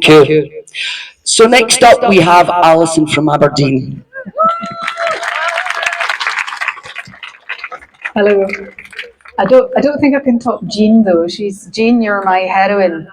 Thank you. So next up we have Alison from Aberdeen. Hello. I don't think I can top Jean though. She's Jean, you're my heroine.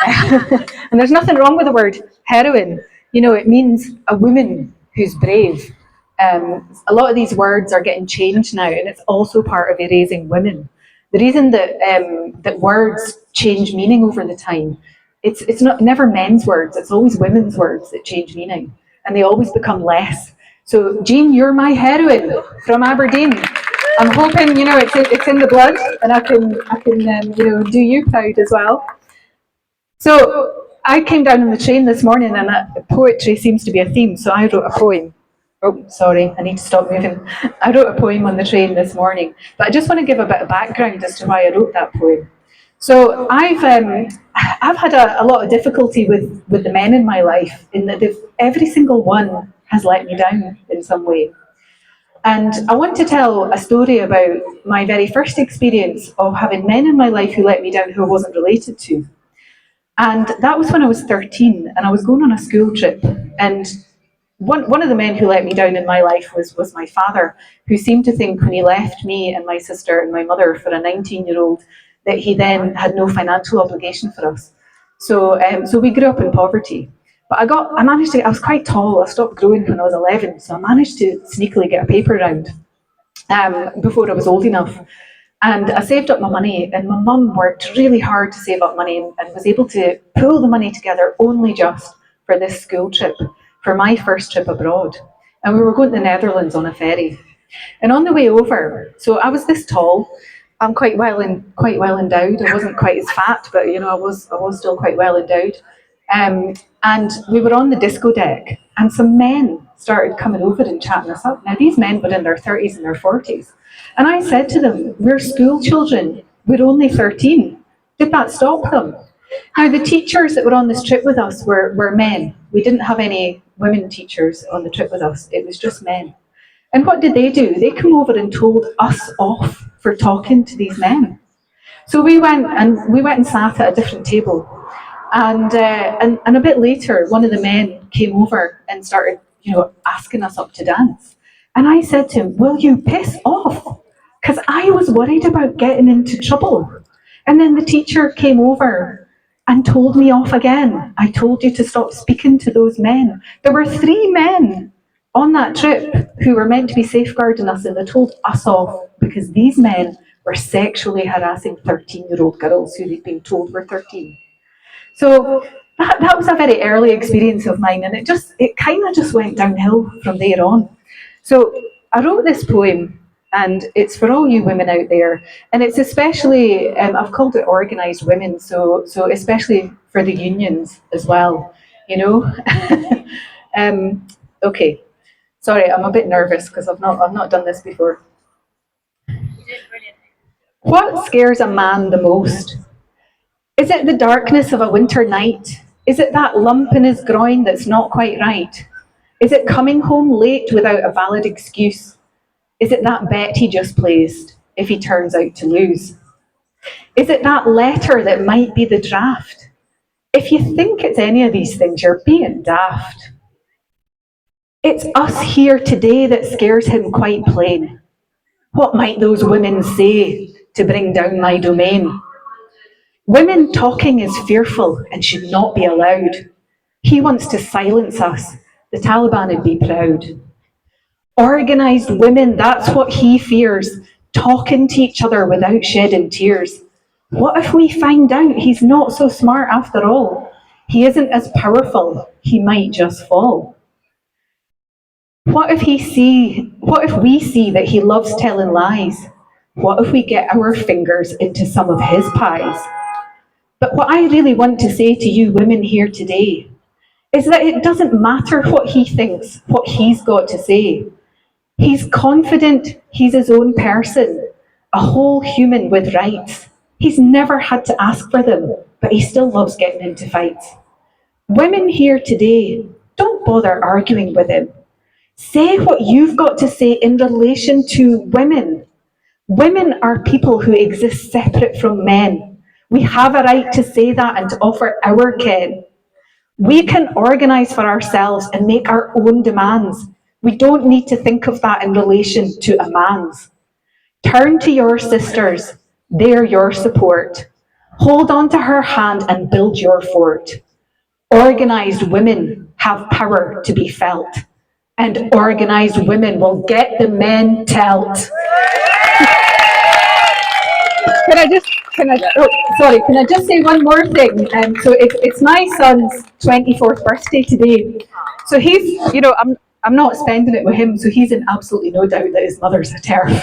And there's nothing wrong with the word heroine. You know, it means a woman who's brave. A lot of these words are getting changed now, and it's also part of erasing women. The reason that words change meaning over the time, it's not never men's words. It's always women's words that change meaning, and they always become less. So, Jean, you're my heroine from Aberdeen. I'm hoping, you know, it's in the blood, and I can you know, do you proud as well. So I came down on the train this morning, and poetry seems to be a theme. So I wrote a poem. Oh, sorry, I need to stop moving. I wrote a poem on the train this morning, but I just want to give a bit of background as to why I wrote that poem. So I've had a lot of difficulty with the men in my life, in that every single one has let me down in some way. And I want to tell a story about my very first experience of having men in my life who let me down who I wasn't related to. And that was when I was 13 and I was going on a school trip. And one of the men who let me down in my life was my father, who seemed to think when he left me and my sister and my mother for a 19-year-old that he then had no financial obligation for us. So we grew up in poverty. But I was quite tall. I stopped growing when I was 11, so I managed to sneakily get a paper round before I was old enough. And I saved up my money, and my mum worked really hard to save up money and was able to pull the money together only just for this school trip, for my first trip abroad. And we were going to the Netherlands on a ferry. And on the way over, so I was this tall. I'm quite well endowed. I wasn't quite as fat, but you know, I was still quite well endowed. And we were on the disco deck, and some men started coming over and chatting us up. Now, these men were in their 30s and their 40s. And I said to them, we're school children, we're only 13. Did that stop them? Now, the teachers that were on this trip with us were men. We didn't have any women teachers on the trip with us, it was just men. And what did? They come over and told us off for talking to these men. So we went and sat at a different table. And a bit later, one of the men came over and started, you know, asking us up to dance. And I said to him, will you piss off? Because I was worried about getting into trouble. And then the teacher came over and told me off again. I told you to stop speaking to those men. There were 3 men on that trip who were meant to be safeguarding us, and they told us off because these men were sexually harassing 13-year-old girls who they'd been told were 13. So that was a very early experience of mine, and it kind of just went downhill from there on. So I wrote this poem, and it's for all you women out there, and it's especially, I've called it organised women, so especially for the unions as well, you know. Okay, sorry, I'm a bit nervous because I've not done this before. What scares a man the most? Is it the darkness of a winter night? Is it that lump in his groin that's not quite right? Is it coming home late without a valid excuse? Is it that bet he just placed if he turns out to lose? Is it that letter that might be the draft? If you think it's any of these things, you're being daft. It's us here today that scares him quite plain. What might those women say to bring down my domain? Women talking is fearful and should not be allowed. He wants to silence us. The Taliban would be proud. Organised women, that's what he fears, talking to each other without shedding tears. What if we find out he's not so smart after all? He isn't as powerful, he might just fall. What if we see that he loves telling lies? What if we get our fingers into some of his pies? But what I really want to say to you women here today is that it doesn't matter what he thinks, what he's got to say. He's confident he's his own person, a whole human with rights. He's never had to ask for them, but he still loves getting into fights. Women here today, don't bother arguing with him. Say what you've got to say in relation to women. Women are people who exist separate from men. We have a right to say that and to offer our ken. We can organise for ourselves and make our own demands. We don't need to think of that in relation to a man's. Turn to your sisters, they're your support. Hold on to her hand and build your fort. Organised women have power to be felt, and organised women will get the men telt. Can I just say one more thing? So it's my son's 24th birthday today. So he's, I'm not spending it with him, so he's in absolutely no doubt that his mother's a TERF.